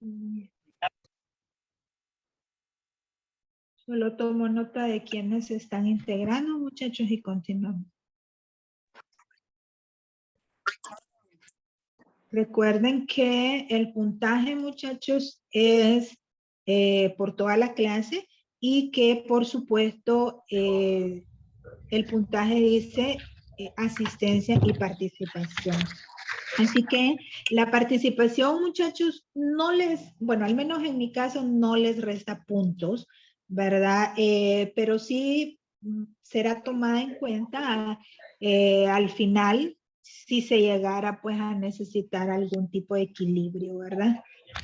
Mm, Solo tomo nota de quienes se están integrando, muchachos, y continuamos. Recuerden que el puntaje, muchachos, es por toda la clase y que, por supuesto, el puntaje dice asistencia y participación. Así que la participación, muchachos, no les, bueno, al menos en mi caso, no les resta puntos, ¿verdad? Pero sí será tomada en cuenta al final si se llegara pues a necesitar algún tipo de equilibrio, ¿verdad?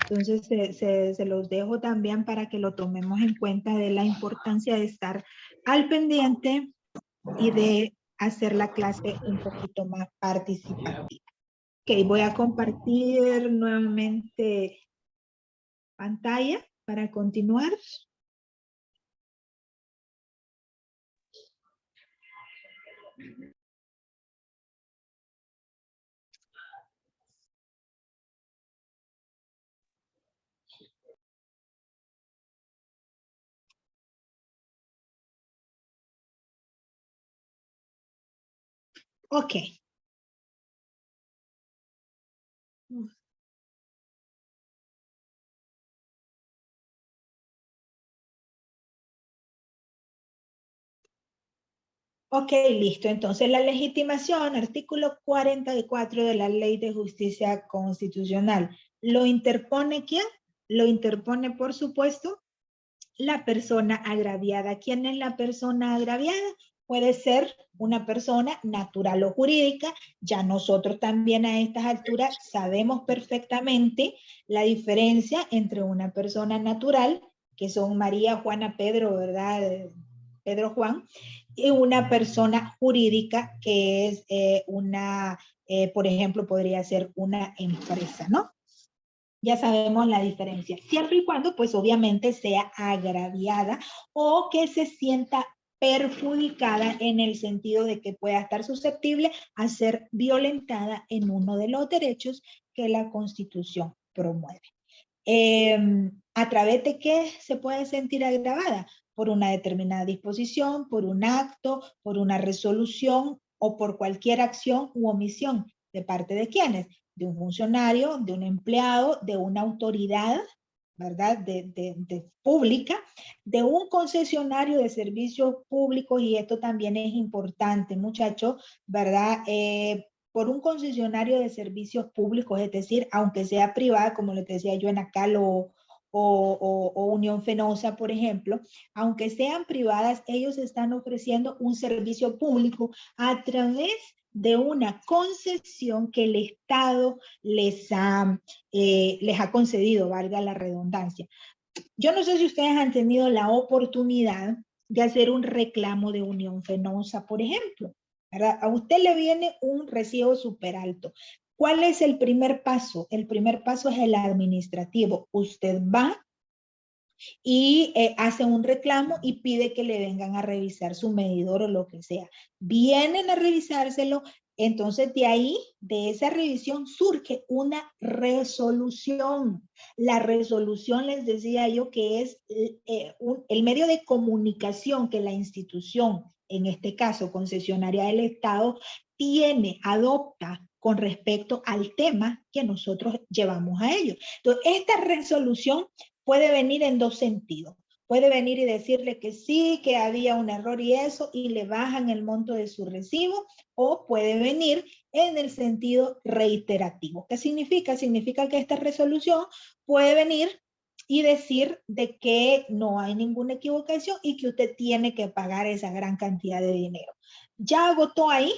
Entonces se los dejo también para que lo tomemos en cuenta de la importancia de estar al pendiente y de hacer la clase un poquito más participativa. Ok, voy a compartir nuevamente pantalla para continuar. Ok. Ok, listo. Entonces, la legitimación, artículo 44 de la Ley de Justicia Constitucional. ¿Lo interpone quién? Lo interpone, por supuesto, la persona agraviada. ¿Quién es la persona agraviada? Puede ser una persona natural o jurídica. Ya nosotros también a estas alturas sabemos perfectamente la diferencia entre una persona natural, que son María, Juana, Pedro, ¿verdad? Pedro, Juan, y una persona jurídica que es por ejemplo, podría ser una empresa, ¿no? Ya sabemos la diferencia, siempre y cuando pues obviamente sea agraviada o que se sienta perjudicada en el sentido de que pueda estar susceptible a ser violentada en uno de los derechos que la Constitución promueve. Eh, ¿A través de qué se puede sentir agravada? Por una determinada disposición, por un acto, por una resolución o por cualquier acción u omisión. ¿De parte de quiénes? De un funcionario, de un empleado, de una autoridad, ¿verdad? De pública, de un concesionario de servicios públicos, y esto también es importante, muchachos, ¿verdad? Por un concesionario de servicios públicos, es decir, aunque sea privada, como les decía yo en Acal o Unión Fenosa, por ejemplo, aunque sean privadas, ellos están ofreciendo un servicio público a través de una concesión que el Estado les ha concedido, valga la redundancia. Yo no sé si ustedes han tenido la oportunidad de hacer un reclamo de Unión Fenosa, por ejemplo, ¿verdad? A usted le viene un recibo súper alto. ¿Cuál es el primer paso? El primer paso es el administrativo. Usted va y hace un reclamo y pide que le vengan a revisar su medidor o lo que sea. Vienen a revisárselo, entonces de ahí, de esa revisión, surge una resolución. La resolución, les decía yo, que es el medio de comunicación que la institución, en este caso concesionaria del Estado, tiene, adopta con respecto al tema que nosotros llevamos a ellos. Entonces, esta resolución puede venir en dos sentidos. Puede venir y decirle que sí, que había un error y eso, y le bajan el monto de su recibo, o puede venir en el sentido reiterativo. ¿Qué significa? Significa que esta resolución puede venir y decir de que no hay ninguna equivocación y que usted tiene que pagar esa gran cantidad de dinero. Ya agotó ahí,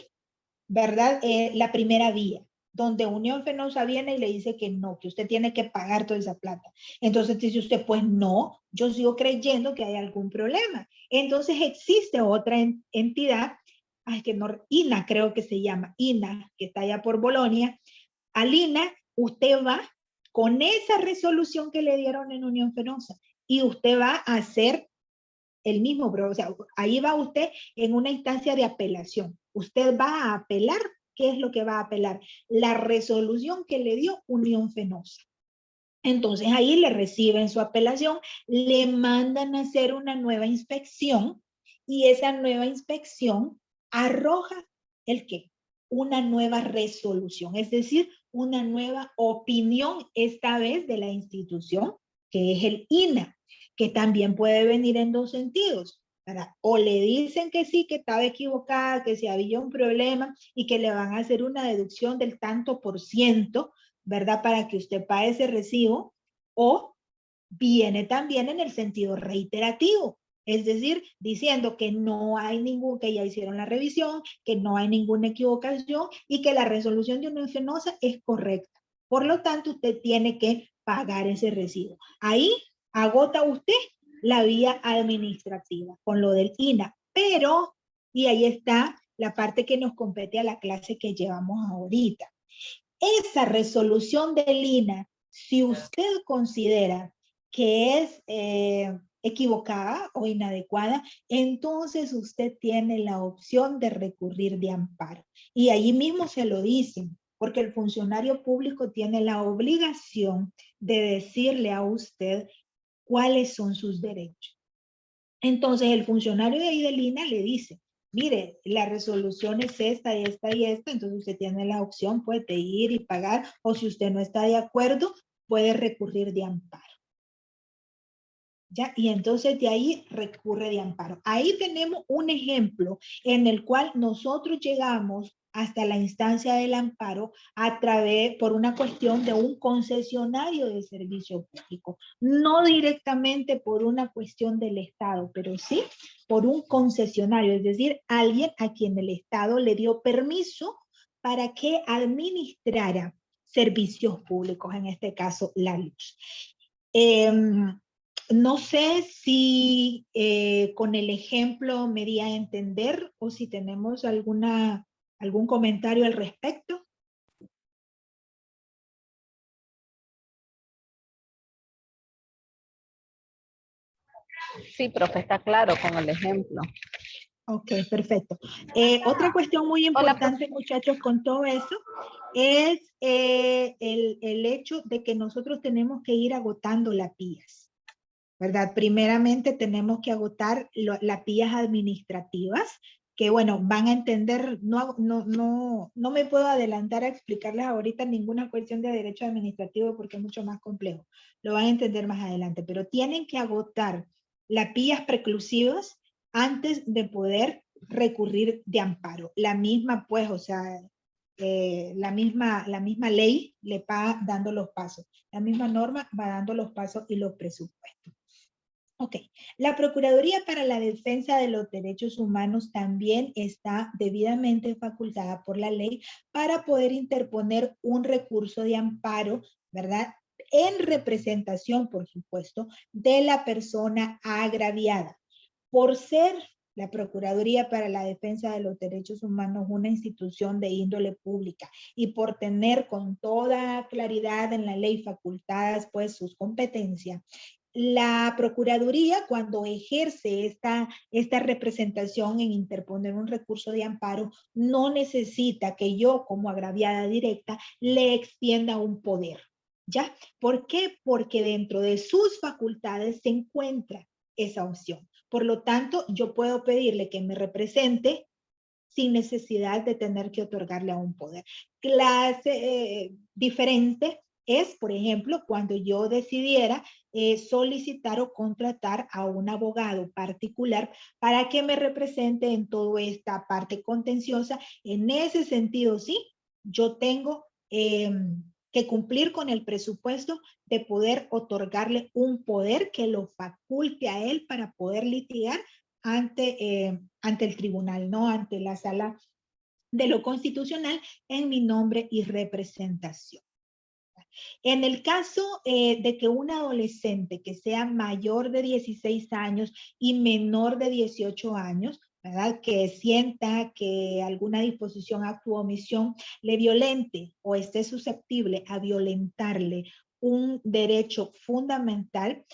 ¿verdad? La primera vía, donde Unión Fenosa viene y le dice que no, que usted tiene que pagar toda esa plata. Entonces dice usted, pues no, yo sigo creyendo que hay algún problema. Entonces existe otra entidad, ay, que no, INA creo que se llama, INA, que está allá por Bolonia. Al INA, usted va con esa resolución que le dieron en Unión Fenosa y usted va a hacer el mismo, pero o sea, ahí va usted en una instancia de apelación. Usted va a apelar. ¿Qué es lo que va a apelar? La resolución que le dio Unión Fenosa. Entonces ahí le reciben su apelación, le mandan a hacer una nueva inspección y esa nueva inspección arroja ¿el qué? Una nueva resolución, es decir, una nueva opinión, esta vez de la institución, que es el INAH, que también puede venir en dos sentidos. ¿Verdad? O le dicen que sí, que estaba equivocada, que si había un problema y que le van a hacer una deducción del tanto por ciento, ¿verdad? Para que usted pague ese recibo, o viene también en el sentido reiterativo, es decir, diciendo que no hay ningún, que ya hicieron la revisión, que no hay ninguna equivocación y que la resolución de una fenosa es correcta. Por lo tanto, usted tiene que pagar ese recibo. Ahí agota usted la vía administrativa con lo del INAH, pero, y ahí está la parte que nos compete a la clase que llevamos ahorita. Esa resolución del INAH, si usted considera que es equivocada o inadecuada, entonces usted tiene la opción de recurrir de amparo. Y allí mismo se lo dicen, porque el funcionario público tiene la obligación de decirle a usted cuáles son sus derechos. Entonces el funcionario de ahí del INAH le dice, mire, la resolución es esta y esta y esta, entonces usted tiene la opción pues, de ir y pagar, o si usted no está de acuerdo, puede recurrir de amparo. ¿Ya? Y entonces de ahí recurre de amparo. Ahí tenemos un ejemplo en el cual nosotros llegamos hasta la instancia del amparo a través, por una cuestión de un concesionario de servicio público, no directamente por una cuestión del Estado, pero sí por un concesionario, es decir, alguien a quien el Estado le dio permiso para que administrara servicios públicos, en este caso la luz. No sé si con el ejemplo me di a entender o si tenemos algún comentario al respecto. Sí, profe, está claro con el ejemplo. Ok, perfecto. Otra cuestión muy importante, muchachos, con todo eso, es el hecho de que nosotros tenemos que ir agotando las vías, ¿verdad? Primeramente tenemos que agotar las vías administrativas, que bueno, van a entender, no me puedo adelantar a explicarles ahorita ninguna cuestión de derecho administrativo porque es mucho más complejo, lo van a entender más adelante, pero tienen que agotar las vías preclusivas antes de poder recurrir de amparo. La misma, pues, o sea, la misma ley le va dando los pasos, la misma norma va dando los pasos y los presupuestos. Ok, la Procuraduría para la Defensa de los Derechos Humanos también está debidamente facultada por la ley para poder interponer un recurso de amparo, ¿verdad? En representación, por supuesto, de la persona agraviada. Por ser la Procuraduría para la Defensa de los Derechos Humanos una institución de índole pública y por tener con toda claridad en la ley facultadas pues sus competencias, la Procuraduría, cuando ejerce esta representación en interponer un recurso de amparo, no necesita que yo, como agraviada directa, le extienda un poder. ¿Ya? ¿Por qué? Porque dentro de sus facultades se encuentra esa opción. Por lo tanto, yo puedo pedirle que me represente sin necesidad de tener que otorgarle a un poder. Clase diferente es, por ejemplo, cuando yo decidiera solicitar o contratar a un abogado particular para que me represente en toda esta parte contenciosa. En ese sentido, sí, yo tengo que cumplir con el presupuesto de poder otorgarle un poder que lo faculte a él para poder litigar ante el tribunal, no ante la sala de lo constitucional en mi nombre y representación. En el caso de que un adolescente que sea mayor de 16 años y menor de 18 años, ¿verdad? Que sienta que alguna disposición, acto o omisión le violente o esté susceptible a violentarle un derecho fundamental,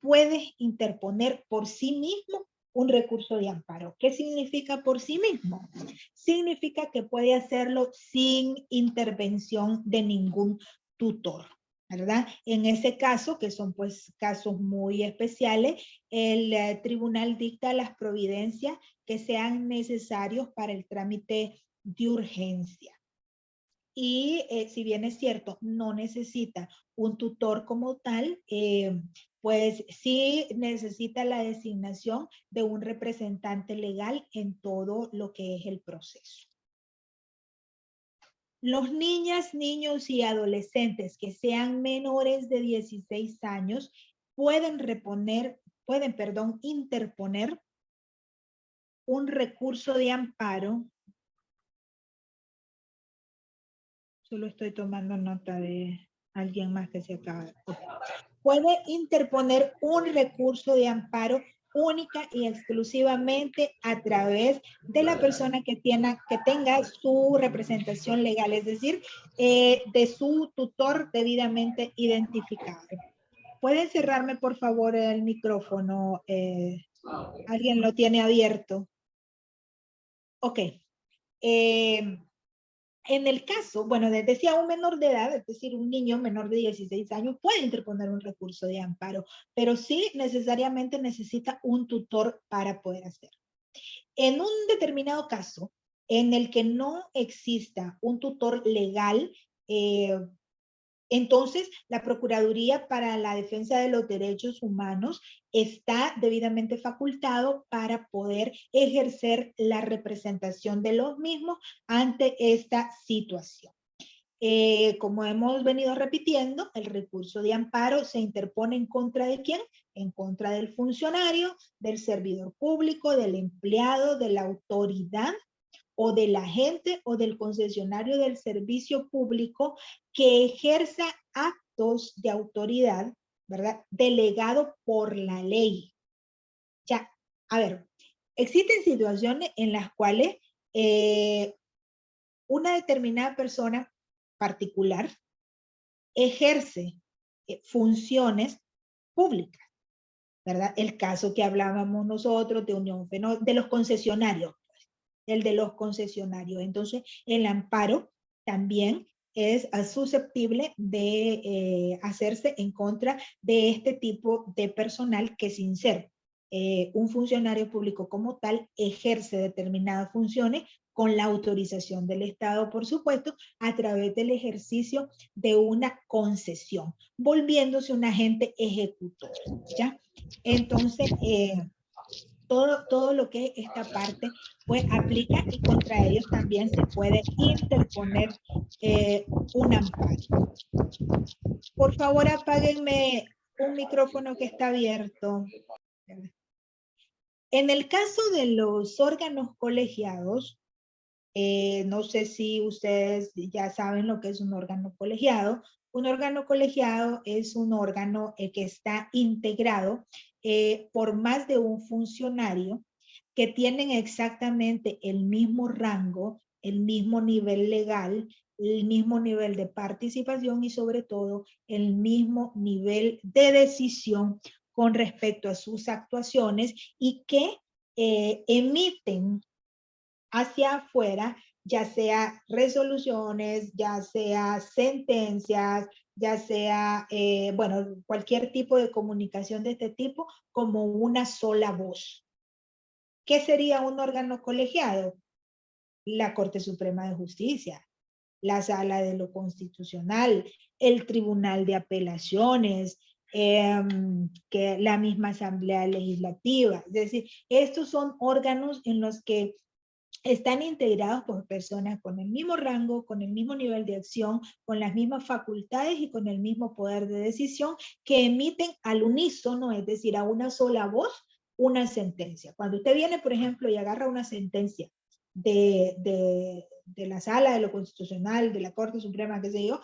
puede interponer por sí mismo un recurso de amparo. ¿Qué significa por sí mismo? Significa que puede hacerlo sin intervención de ningún tutor. ¿verdad? En ese caso, que son pues casos muy especiales, el tribunal dicta las providencias que sean necesarios para el trámite de urgencia. Y si bien es cierto, no necesita un tutor como tal, pues sí necesita la designación de un representante legal en todo lo que es el proceso. Los niñas, niños y adolescentes que sean menores de 16 años pueden interponer un recurso de amparo. Solo estoy tomando nota de alguien más que se acaba de... Puede interponer un recurso de amparo única y exclusivamente a través de la persona que tenga su representación legal, es decir, de su tutor debidamente identificado. ¿Pueden cerrarme, por favor, el micrófono? ¿Alguien lo tiene abierto? Ok. En el caso, bueno, decía un menor de edad, es decir, un niño menor de 16 años puede interponer un recurso de amparo, pero sí necesariamente necesita un tutor para poder hacerlo. En un determinado caso, en el que no exista un tutor legal, entonces, la Procuraduría para la Defensa de los Derechos Humanos está debidamente facultado para poder ejercer la representación de los mismos ante esta situación. Como hemos venido repitiendo, el recurso de amparo se interpone en contra de quién? En contra del funcionario, del servidor público, del empleado, de la autoridad o del agente o del concesionario del servicio público que ejerza actos de autoridad, ¿verdad? Delegado por la ley. Ya, a ver, existen situaciones en las cuales una determinada persona particular ejerce funciones públicas, ¿verdad? El caso que hablábamos nosotros de Unión Fenosa, de los concesionarios, el de los concesionarios. Entonces, el amparo también es susceptible de hacerse en contra de este tipo de personal que sin ser un funcionario público como tal ejerce determinadas funciones con la autorización del Estado, por supuesto, a través del ejercicio de una concesión, volviéndose un agente ejecutor, ¿ya? Entonces, todo lo que es esta parte, pues aplica y contra ellos también se puede interponer un amparo. Por favor, apáguenme un micrófono que está abierto. En el caso de los órganos colegiados, no sé si ustedes ya saben lo que es un órgano colegiado. Un órgano colegiado es un órgano que está integrado por más de un funcionario que tienen exactamente el mismo rango, el mismo nivel legal, el mismo nivel de participación y sobre todo el mismo nivel de decisión con respecto a sus actuaciones y que emiten hacia afuera, ya sea resoluciones, ya sea sentencias, ya sea, bueno, cualquier tipo de comunicación de este tipo, como una sola voz. ¿Qué sería un órgano colegiado? La Corte Suprema de Justicia, la Sala de lo Constitucional, el Tribunal de Apelaciones, que la misma Asamblea Legislativa. Es decir, estos son órganos en los que están integrados por personas con el mismo rango, con el mismo nivel de acción, con las mismas facultades y con el mismo poder de decisión que emiten al unísono, es decir, a una sola voz, una sentencia. Cuando usted viene, por ejemplo, y agarra una sentencia de la Sala de lo Constitucional, de la Corte Suprema, qué sé yo,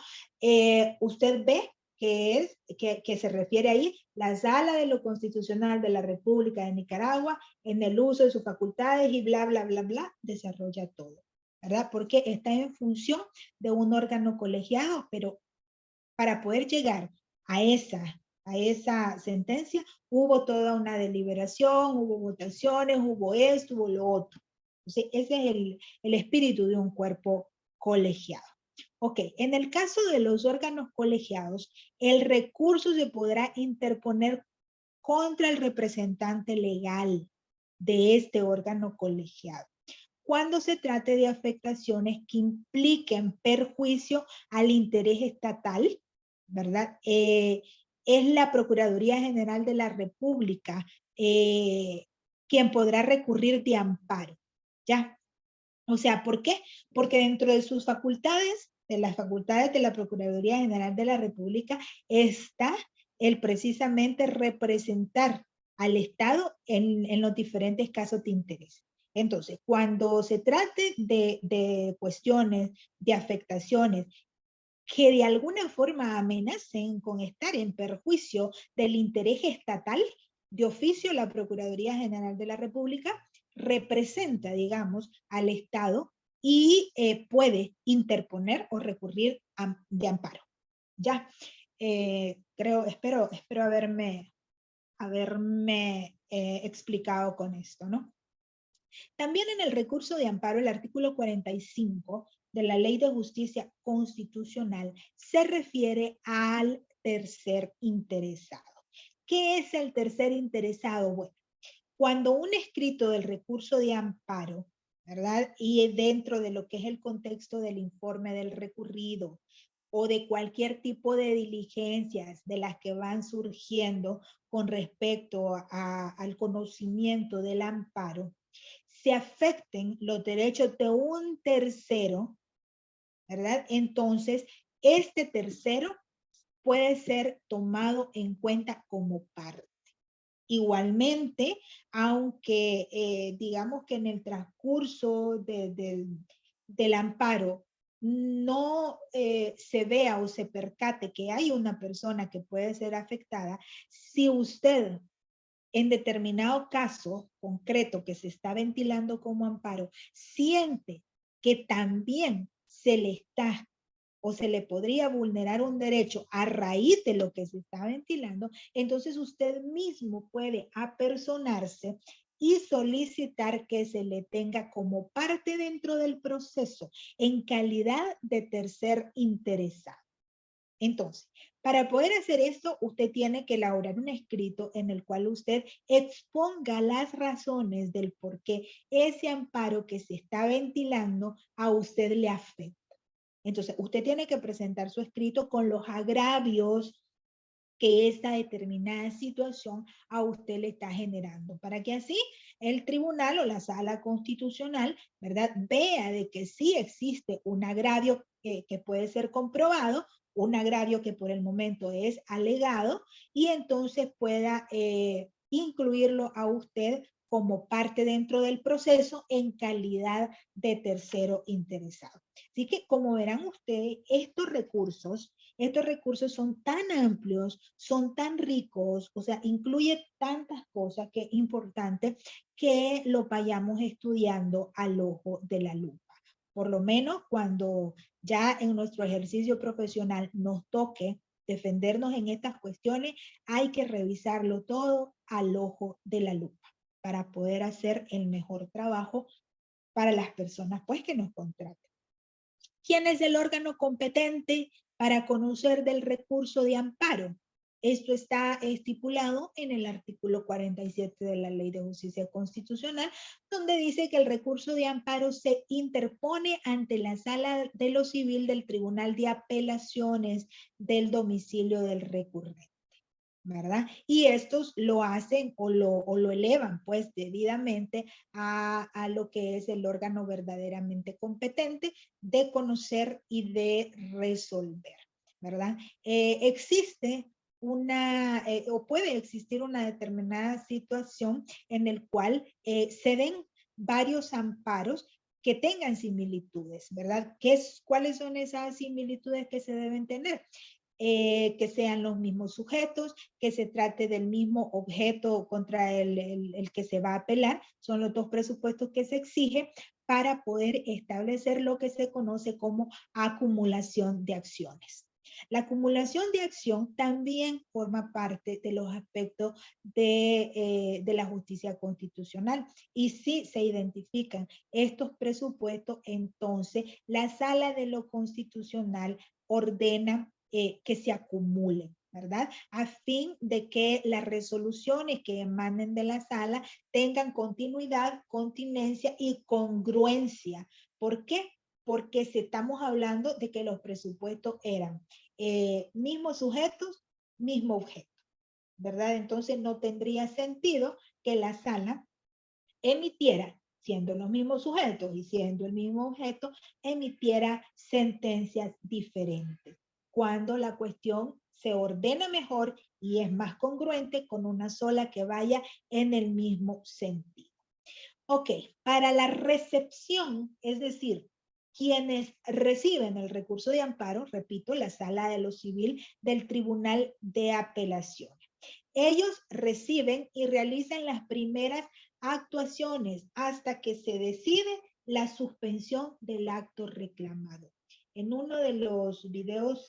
usted ve que se refiere ahí la Sala de lo Constitucional de la República de Nicaragua en el uso de sus facultades y bla, bla, bla, bla, desarrolla todo, ¿verdad? Porque está en función de un órgano colegiado, pero para poder llegar a esa sentencia hubo toda una deliberación, hubo votaciones, hubo esto, hubo lo otro. Entonces, ese es el espíritu de un cuerpo colegiado. Ok, en el caso de los órganos colegiados, el recurso se podrá interponer contra el representante legal de este órgano colegiado cuando se trate de afectaciones que impliquen perjuicio al interés estatal, ¿verdad? Es la Procuraduría General de la República quien podrá recurrir de amparo, ¿ya? O sea, ¿por qué? Porque dentro de sus facultades, de las facultades de la Procuraduría General de la República, está el precisamente representar al Estado en los diferentes casos de interés. Entonces, cuando se trate de cuestiones, de afectaciones que de alguna forma amenacen con estar en perjuicio del interés estatal, de oficio la Procuraduría General de la República representa, digamos, al Estado y puede interponer o recurrir de amparo. Ya, espero haberme explicado con esto, ¿no? También en el recurso de amparo, el artículo 45 de la Ley de Justicia Constitucional se refiere al tercer interesado. ¿Qué es el tercer interesado? Bueno, cuando un escrito del recurso de amparo, ¿verdad? Y dentro de lo que es el contexto del informe del recurrido o de cualquier tipo de diligencias de las que van surgiendo con respecto al conocimiento del amparo, se afecten los derechos de un tercero, ¿verdad? Entonces, este tercero puede ser tomado en cuenta como parte. Igualmente, aunque digamos que en el transcurso del amparo no se vea o se percate que hay una persona que puede ser afectada, si usted en determinado caso concreto que se está ventilando como amparo, siente que también se le está o se le podría vulnerar un derecho a raíz de lo que se está ventilando, entonces usted mismo puede apersonarse y solicitar que se le tenga como parte dentro del proceso en calidad de tercer interesado. Entonces, para poder hacer esto, usted tiene que elaborar un escrito en el cual usted exponga las razones del por qué ese amparo que se está ventilando a usted le afecta. Entonces, usted tiene que presentar su escrito con los agravios que esta determinada situación a usted le está generando, para que así el tribunal o la sala constitucional, ¿verdad?, vea de que sí existe un agravio que puede ser comprobado, un agravio que por el momento es alegado, y entonces pueda incluirlo a usted como parte dentro del proceso en calidad de tercero interesado. Así que, como verán ustedes, estos recursos son tan amplios, son tan ricos, o sea, incluye tantas cosas que es importante que lo vayamos estudiando al ojo de la lupa. Por lo menos cuando ya en nuestro ejercicio profesional nos toque defendernos en estas cuestiones, hay que revisarlo todo al ojo de la lupa para poder hacer el mejor trabajo para las personas pues que nos contraten. ¿Quién es el órgano competente para conocer del recurso de amparo? Esto está estipulado en el artículo 47 de la Ley de Justicia Constitucional, donde dice que el recurso de amparo se interpone ante la Sala de lo Civil del Tribunal de Apelaciones del domicilio del recurrente, ¿verdad? Y estos lo hacen o lo elevan pues debidamente a lo que es el órgano verdaderamente competente de conocer y de resolver, ¿verdad? Existe o puede existir una determinada situación en el cual se den varios amparos que tengan similitudes, ¿verdad? ¿Cuáles son esas similitudes que se deben tener? Que sean los mismos sujetos, que se trate del mismo objeto contra el que se va a apelar, son los dos presupuestos que se exigen para poder establecer lo que se conoce como acumulación de acciones. La acumulación de acción también forma parte de los aspectos de la justicia constitucional. Y si se identifican estos presupuestos, entonces la Sala de lo Constitucional ordena que se acumulen, ¿verdad? A fin de que las resoluciones que emanen de la sala tengan continuidad, continencia y congruencia. ¿Por qué? Porque estamos hablando de que los presupuestos eran mismos sujetos, mismo objeto, ¿verdad? Entonces no tendría sentido que la sala emitiera, siendo los mismos sujetos y siendo el mismo objeto, emitiera sentencias diferentes, cuando la cuestión se ordena mejor y es más congruente con una sola que vaya en el mismo sentido. Ok, para la recepción, es decir, quienes reciben el recurso de amparo, repito, la sala de lo civil del Tribunal de Apelaciones. Ellos reciben y realizan las primeras actuaciones hasta que se decide la suspensión del acto reclamado. En uno de los videos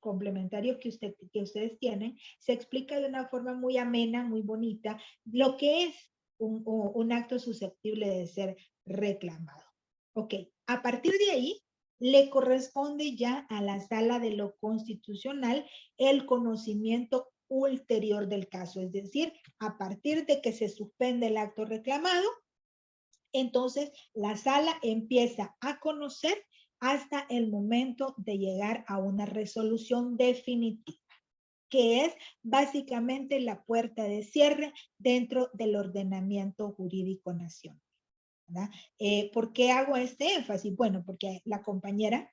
complementarios que ustedes tienen, se explica de una forma muy amena, muy bonita, lo que es un acto susceptible de ser reclamado. Ok, a partir de ahí, le corresponde ya a la sala de lo constitucional el conocimiento ulterior del caso, es decir, a partir de que se suspende el acto reclamado, entonces la sala empieza a conocer hasta el momento de llegar a una resolución definitiva, que es básicamente la puerta de cierre dentro del ordenamiento jurídico nacional, ¿verdad? ¿Por qué hago este énfasis? Bueno, porque la compañera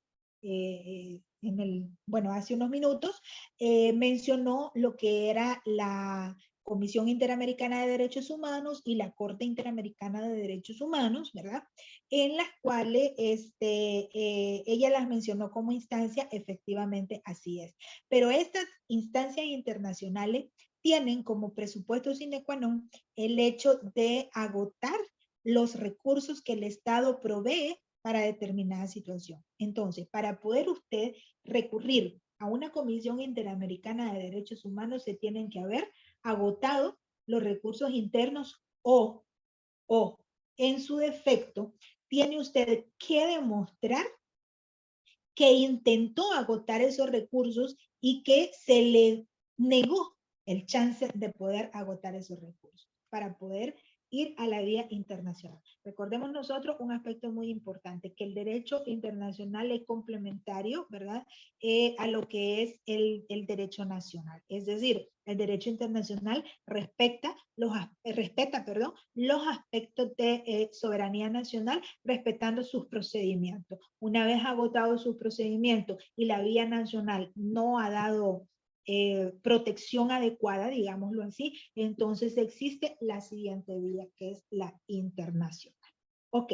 hace unos minutos mencionó lo que era la Comisión Interamericana de Derechos Humanos y la Corte Interamericana de Derechos Humanos, ¿verdad? En las cuales ella las mencionó como instancia, efectivamente así es. Pero estas instancias internacionales tienen como presupuesto sine qua non el hecho de agotar los recursos que el Estado provee para determinada situación. Entonces, para poder usted recurrir a una Comisión Interamericana de Derechos Humanos, se tienen que haber agotado los recursos internos o en su defecto, tiene usted que demostrar que intentó agotar esos recursos y que se le negó el chance de poder agotar esos recursos para poder ir a la vía internacional. Recordemos nosotros un aspecto muy importante, que el derecho internacional es complementario, ¿verdad? A lo que es el derecho nacional. Es decir, el derecho internacional respeta los aspectos de soberanía nacional, respetando sus procedimientos. Una vez agotado sus procedimientos y la vía nacional no ha dado protección adecuada, digámoslo así, entonces existe la siguiente vía, que es la internacional. Ok,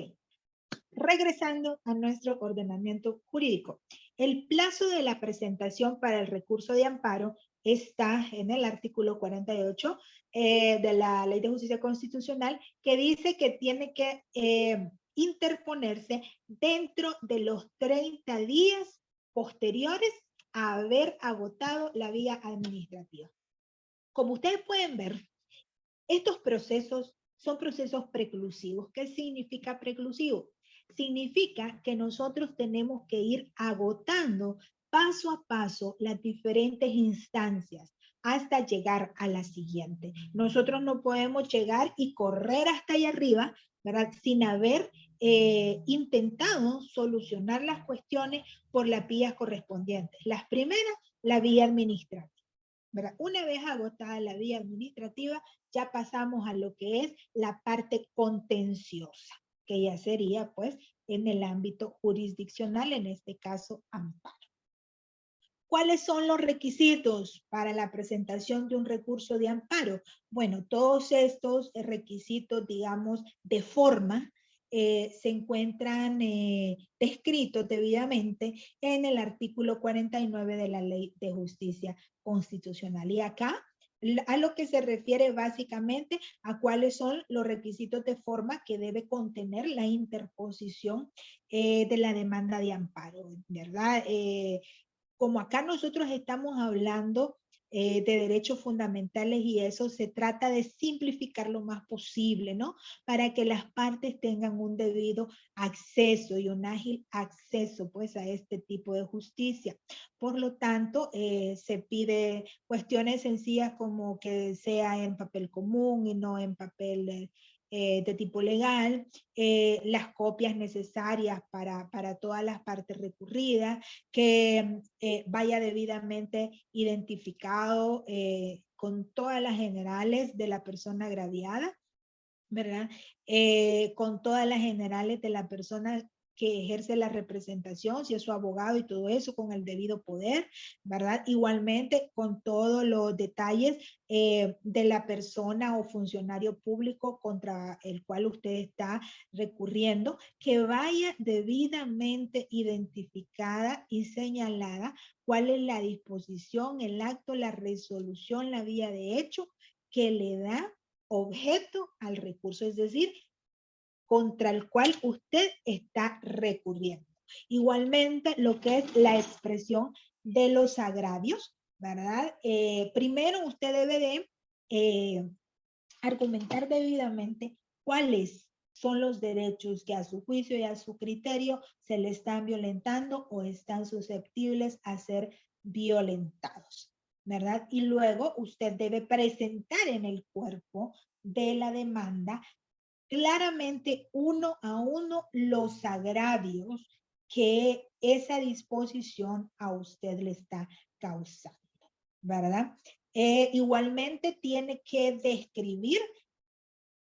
regresando a nuestro ordenamiento jurídico. El plazo de la presentación para el recurso de amparo está en el artículo 48 de la Ley de Justicia Constitucional, que dice que tiene que interponerse dentro de los 30 días posteriores a haber agotado la vía administrativa. Como ustedes pueden ver, estos procesos son procesos preclusivos. ¿Qué significa preclusivo? Significa que nosotros tenemos que ir agotando paso a paso las diferentes instancias hasta llegar a la siguiente. Nosotros no podemos llegar y correr hasta allá arriba, ¿verdad? Sin haber intentado solucionar las cuestiones por las vías correspondientes. Las primeras, la vía administrativa, ¿verdad? Una vez agotada la vía administrativa, ya pasamos a lo que es la parte contenciosa, que ya sería pues en el ámbito jurisdiccional, en este caso amparo. ¿Cuáles son los requisitos para la presentación de un recurso de amparo? Bueno, todos estos requisitos, digamos, de forma, se encuentran descritos debidamente en el artículo 49 de la Ley de Justicia Constitucional. Y acá, a lo que se refiere básicamente a cuáles son los requisitos de forma que debe contener la interposición de la demanda de amparo, ¿verdad? como acá nosotros estamos hablando de derechos fundamentales y eso, se trata de simplificar lo más posible, ¿no? Para que las partes tengan un debido acceso y un ágil acceso, pues, a este tipo de justicia. Por lo tanto, se pide cuestiones sencillas como que sea en papel común y no en papel de tipo legal, las copias necesarias para todas las partes recurridas, que vaya debidamente identificado con todas las generales de la persona agraviada, ¿verdad? Con todas las generales de la persona que ejerce la representación, si es su abogado y todo eso, con el debido poder, ¿verdad? Igualmente con todos los detalles de la persona o funcionario público contra el cual usted está recurriendo, que vaya debidamente identificada y señalada cuál es la disposición, el acto, la resolución, la vía de hecho que le da objeto al recurso, es decir, contra el cual usted está recurriendo. Igualmente, lo que es la expresión de los agravios, ¿verdad? Primero usted debe de argumentar debidamente cuáles son los derechos que a su juicio y a su criterio se le están violentando o están susceptibles a ser violentados, ¿verdad? Y luego usted debe presentar en el cuerpo de la demanda claramente uno a uno los agravios que esa disposición a usted le está causando, ¿verdad? Igualmente tiene que describir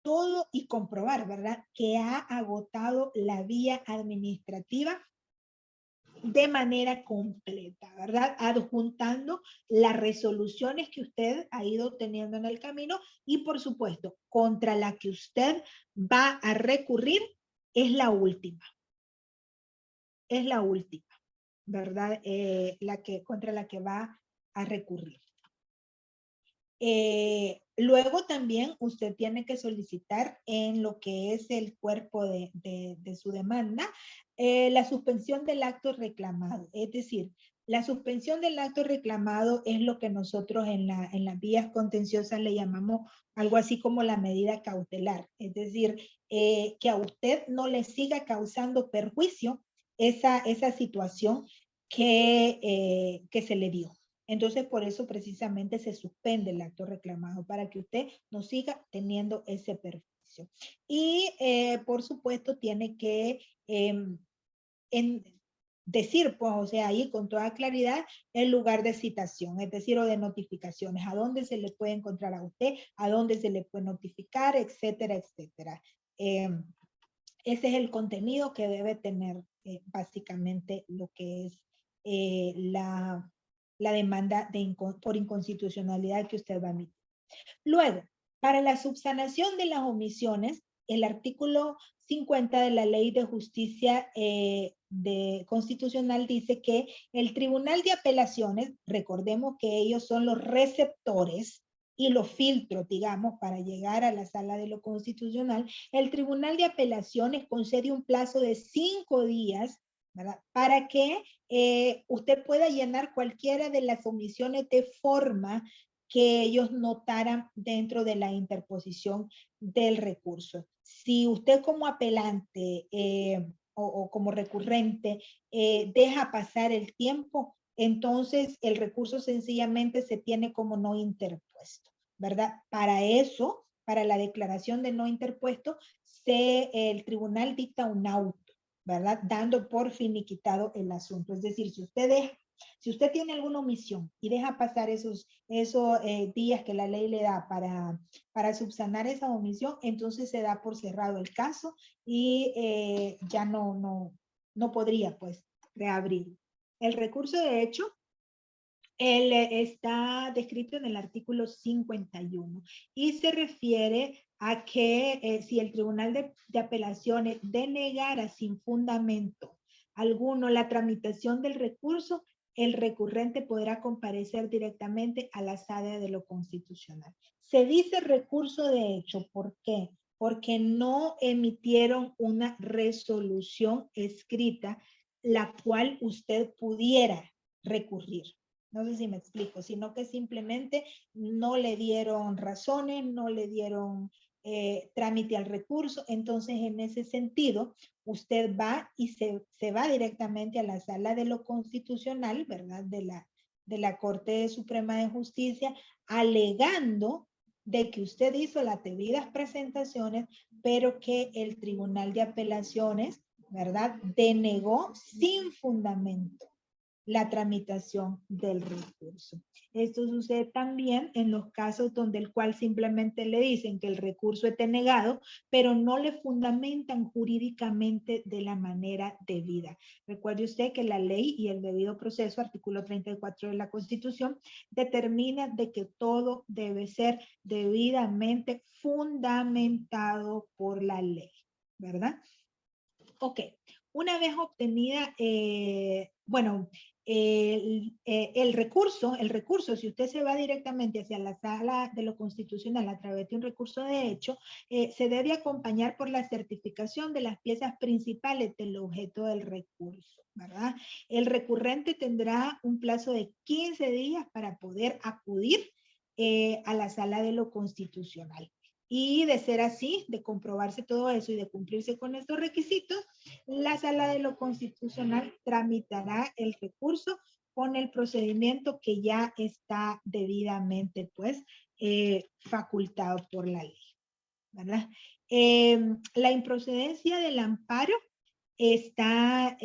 todo y comprobar, ¿verdad? Que ha agotado la vía administrativa de manera completa, ¿verdad? Adjuntando las resoluciones que usted ha ido teniendo en el camino y, por supuesto, contra la que usted va a recurrir es la última. Es la última, ¿verdad? Contra la que va a recurrir. Luego también usted tiene que solicitar en lo que es el cuerpo de su demanda la suspensión del acto reclamado. Es decir, la suspensión del acto reclamado es lo que nosotros en las vías contenciosas le llamamos algo así como la medida cautelar. Es decir, que a usted no le siga causando perjuicio esa situación que se le dio. Entonces, por eso precisamente se suspende el acto reclamado, para que usted no siga teniendo ese perjuicio. Y, por supuesto, tiene que decir, pues, o sea, ahí con toda claridad, el lugar de citación, es decir, o de notificaciones, a dónde se le puede encontrar a usted, a dónde se le puede notificar, etcétera, etcétera. Ese es el contenido que debe tener básicamente lo que es la demanda por inconstitucionalidad que usted va a emitir. Luego, para la subsanación de las omisiones, el artículo 50 de la Ley de Justicia Constitucional dice que el Tribunal de Apelaciones, recordemos que ellos son los receptores y los filtros, digamos, para llegar a la Sala de lo Constitucional, el Tribunal de Apelaciones concede un plazo de 5 días, ¿verdad?, para que usted pueda llenar cualquiera de las omisiones de forma que ellos notaran dentro de la interposición del recurso. Si usted como apelante o como recurrente deja pasar el tiempo, entonces el recurso sencillamente se tiene como no interpuesto, ¿verdad? Para eso, para la declaración de no interpuesto, el tribunal dicta un auto, ¿verdad? Dando por finiquitado el asunto. Es decir, si usted tiene alguna omisión y deja pasar esos días que la ley le da para subsanar esa omisión, entonces se da por cerrado el caso y ya no podría, pues, reabrir. El recurso, de hecho, él está descrito en el artículo 51 y se refiere a que si el Tribunal de Apelaciones denegara sin fundamento alguno la tramitación del recurso, el recurrente podrá comparecer directamente a la Sala de lo Constitucional. Se dice recurso de hecho, ¿por qué? Porque no emitieron una resolución escrita la cual usted pudiera recurrir. No sé si me explico, sino que simplemente no le dieron razones, no le dieron trámite al recurso. Entonces, en ese sentido, usted va y se va directamente a la sala de lo constitucional, ¿verdad? De la Corte Suprema de Justicia, alegando de que usted hizo las debidas presentaciones, pero que el Tribunal de Apelaciones, ¿verdad?, denegó sin fundamento la tramitación del recurso. Esto sucede también en los casos donde el cual simplemente le dicen que el recurso esté negado, pero no le fundamentan jurídicamente de la manera debida. Recuerde usted que la ley y el debido proceso, artículo 34 de la Constitución, determina de que todo debe ser debidamente fundamentado por la ley, ¿verdad? Ok, una vez obtenida, el recurso, si usted se va directamente hacia la sala de lo constitucional a través de un recurso de hecho, se debe acompañar por la certificación de las piezas principales del objeto del recurso, ¿verdad? El recurrente tendrá un plazo de 15 días para poder acudir a la sala de lo constitucional. Y de ser así, de comprobarse todo eso y de cumplirse con estos requisitos, la sala de lo constitucional tramitará el recurso con el procedimiento que ya está debidamente, pues, facultado por la ley, ¿verdad? La improcedencia del amparo está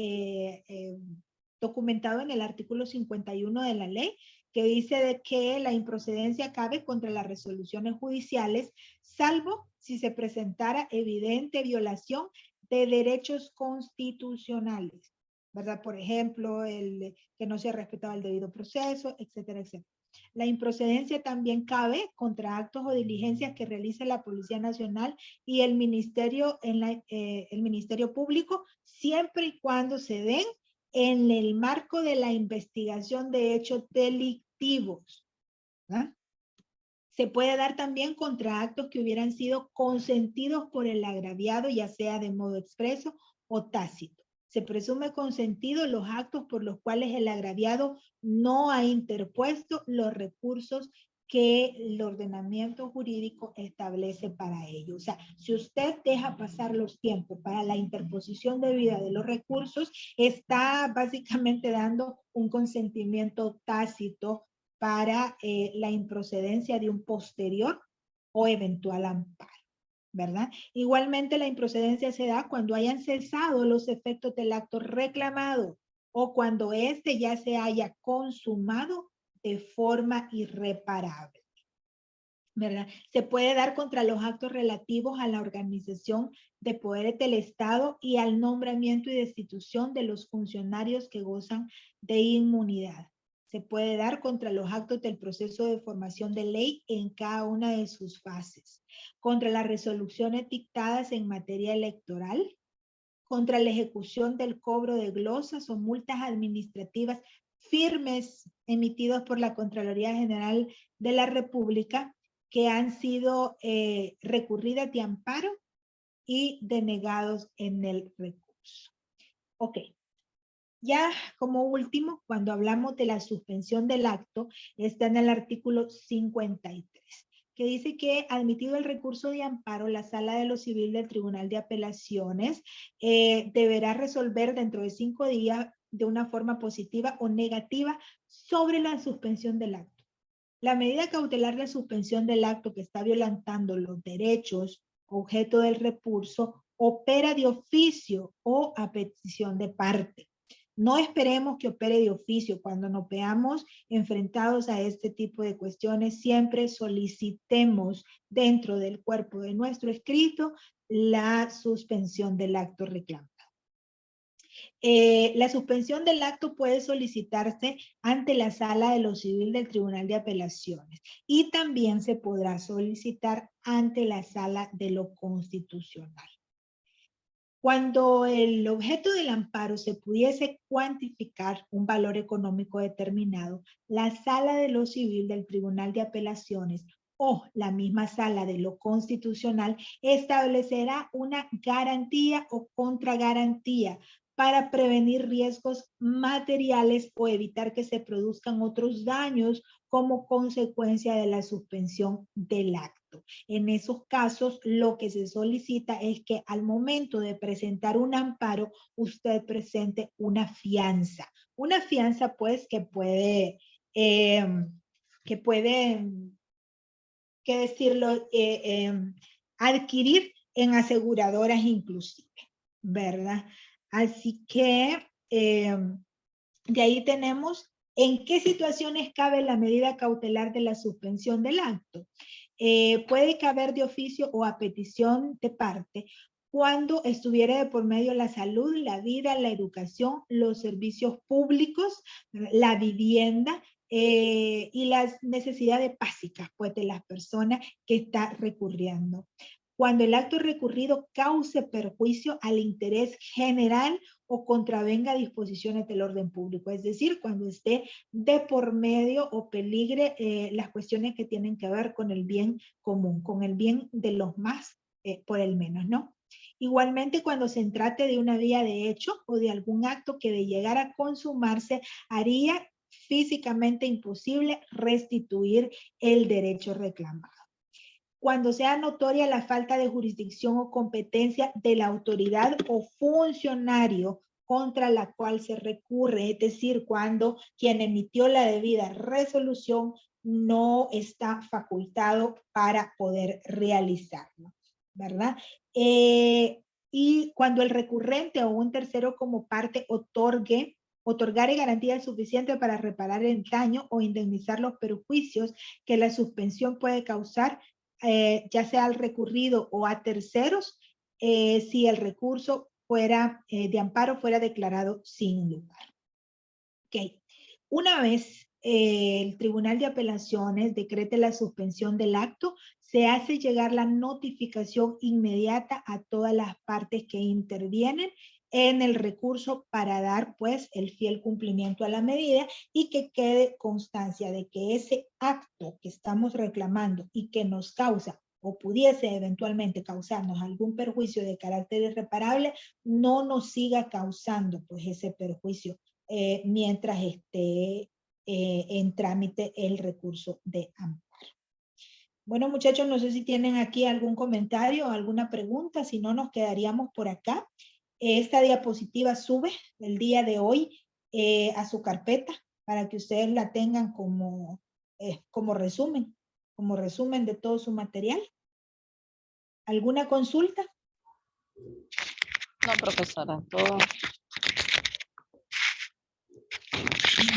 documentado en el artículo 51 de la ley, que dice de que la improcedencia cabe contra las resoluciones judiciales, salvo si se presentara evidente violación de derechos constitucionales, ¿verdad? Por ejemplo, el que no se ha respetado el debido proceso, etcétera, etcétera. La improcedencia también cabe contra actos o diligencias que realice la Policía Nacional y el Ministerio, el Ministerio Público, siempre y cuando se den en el marco de la investigación de hechos delictivos, ¿verdad? Se puede dar también contra actos que hubieran sido consentidos por el agraviado, ya sea de modo expreso o tácito. Se presume consentido los actos por los cuales el agraviado no ha interpuesto los recursos que el ordenamiento jurídico establece para ello. O sea, si usted deja pasar los tiempos para la interposición debida de los recursos, está básicamente dando un consentimiento tácito para la improcedencia de un posterior o eventual amparo, ¿verdad? Igualmente la improcedencia se da cuando hayan cesado los efectos del acto reclamado o cuando éste ya se haya consumado de forma irreparable, ¿verdad? Se puede dar contra los actos relativos a la organización de poderes del Estado y al nombramiento y destitución de los funcionarios que gozan de inmunidad. Se puede dar contra los actos del proceso de formación de ley en cada una de sus fases, contra las resoluciones dictadas en materia electoral, contra la ejecución del cobro de glosas o multas administrativas firmes emitidos por la Contraloría General de la República que han sido recurridas de amparo y denegados en el recurso. Ok. Ya como último, cuando hablamos de la suspensión del acto, está en el artículo 53, que dice que admitido el recurso de amparo, la Sala de lo Civil del Tribunal de Apelaciones deberá resolver dentro de 5 días de una forma positiva o negativa sobre la suspensión del acto. La medida cautelar de suspensión del acto que está violentando los derechos objeto del recurso opera de oficio o a petición de parte. No esperemos que opere de oficio. Cuando nos veamos enfrentados a este tipo de cuestiones, siempre solicitemos dentro del cuerpo de nuestro escrito la suspensión del acto reclamado. La suspensión del acto puede solicitarse ante la Sala de lo Civil del Tribunal de Apelaciones y también se podrá solicitar ante la Sala de lo Constitucional. Cuando el objeto del amparo se pudiese cuantificar un valor económico determinado, la Sala de lo Civil del Tribunal de Apelaciones o la misma Sala de lo Constitucional establecerá una garantía o contragarantía para prevenir riesgos materiales o evitar que se produzcan otros daños como consecuencia de la suspensión del acto. En esos casos, lo que se solicita es que al momento de presentar un amparo, usted presente una fianza. Una fianza, pues, que puede, adquirir en aseguradoras inclusive, ¿verdad? Así que de ahí tenemos en qué situaciones cabe la medida cautelar de la suspensión del acto. Puede caber de oficio o a petición de parte cuando estuviera de por medio la salud, la vida, la educación, los servicios públicos, la vivienda y las necesidades básicas pues, de las personas que está recurriendo. Cuando el acto recurrido cause perjuicio al interés general o contravenga disposiciones del orden público, es decir, cuando esté de por medio o peligre las cuestiones que tienen que ver con el bien común, con el bien de los más por el menos, ¿no? Igualmente, cuando se trate de una vía de hecho o de algún acto que de llegar a consumarse haría físicamente imposible restituir el derecho reclamado. Cuando sea notoria la falta de jurisdicción o competencia de la autoridad o funcionario contra la cual se recurre, es decir, cuando quien emitió la debida resolución no está facultado para poder realizarlo, ¿verdad? Y cuando el recurrente o un tercero como parte otorgare garantías suficientes para reparar el daño o indemnizar los perjuicios que la suspensión puede causar, ya sea al recurrido o a terceros, si el recurso fuera de amparo fuera declarado sin lugar. Okay. Una vez el Tribunal de Apelaciones decrete la suspensión del acto, se hace llegar la notificación inmediata a todas las partes que intervienen en el recurso para dar pues el fiel cumplimiento a la medida y que quede constancia de que ese acto que estamos reclamando y que nos causa o pudiese eventualmente causarnos algún perjuicio de carácter irreparable, no nos siga causando pues ese perjuicio mientras esté en trámite el recurso de amparo. Bueno, muchachos, no sé si tienen aquí algún comentario o alguna pregunta, si no nos quedaríamos por acá. Esta diapositiva sube el día de hoy a su carpeta para que ustedes la tengan como resumen de todo su material. ¿Alguna consulta? No, profesora, todo.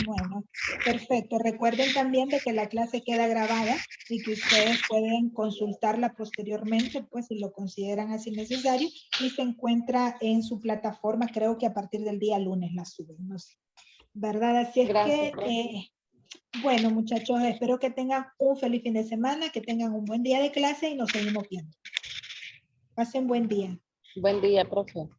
Bueno, perfecto. Recuerden también de que la clase queda grabada y que ustedes pueden consultarla posteriormente, pues si lo consideran así necesario, y se encuentra en su plataforma, creo que a partir del día lunes la suben, no sé. ¿Verdad? Así es. Gracias, que, bueno muchachos, espero que tengan un feliz fin de semana, que tengan un buen día de clase y nos seguimos viendo. Pasen buen día. Buen día, profe.